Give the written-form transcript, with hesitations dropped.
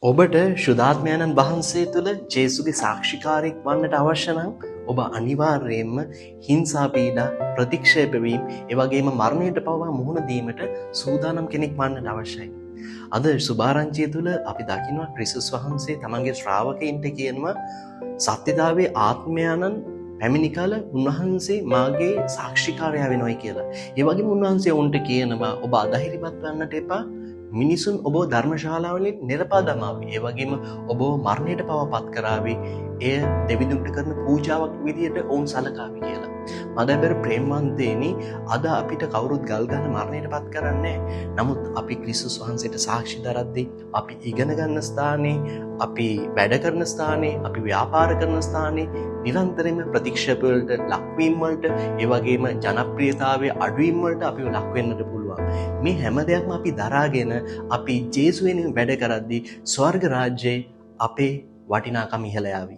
ඔබට ශුද්ධාත්මයන්න් වහන්සේ තුළ ජේසුගේ සාක්ෂිකාරයෙක් වන්නට අවශ්‍ය නම් ඔබ අනිවාර්යයෙන්ම හිංසා පීඩා ප්‍රතික්ෂේප වීම ඒ වගේම මරණයට පවා මුහුණ දීමට සූදානම් කෙනෙක් වන්නට අවශ්‍යයි. අද සුභාරංචිය තුළ අපි දකිනවා ක්‍රිස්තුස් වහන්සේ තමන්ගේ ශ්‍රාවකයින්ට කියනවා සත්‍යතාවේ ආත්මයන්න් පැමිණි කල උන්වහන්සේ මාගේ සාක්ෂිකාරයා වෙනවයි කියලා. ඒ වගේම උන්වහන්සේ උන්ට කියනවා ඔබ අධෛර්යමත් වන්නට එපා. මිනිසුන් ඔබ ධර්මශාලාවලින් නිරපා දමාවි. ඒ වගේම ඔබ මරණයට පවා පත් කරાવી. එය දෙවිඳුන්ට කරන පූජාවක් විදියට ඔවුන් සලකාවි කියලා. මදබර ප්‍රේමවන්තේනි, අද අපිට කවුරුත් ගල් ගන්න මරණයට පත් කරන්නේ නැහැ. නමුත් අපි ක්‍රිස්තුස් වහන්සේට සාක්ෂි දරද්දී අපි ඉගෙන ගන්න ස්ථානේ, අපි වැඩ කරන ස්ථානේ, අපි ව්‍යාපාර කරන ස්ථානේ නිරන්තරයෙන්ම ප්‍රතික්ෂේප වලට ලක්වීම වලට, ඒ වගේම ජනප්‍රියතාවයේ අඩුවීම වලට අපිව ලක් වෙන්නට පුළුවන්. මේ හැම දෙයක්ම අපි දරාගෙන අපි ජේසුස් වෙනුවෙන් වැඩ කරද්දී ස්වර්ග රාජ්‍යයේ අපේ වටිනාකම ඉහළ යාවි.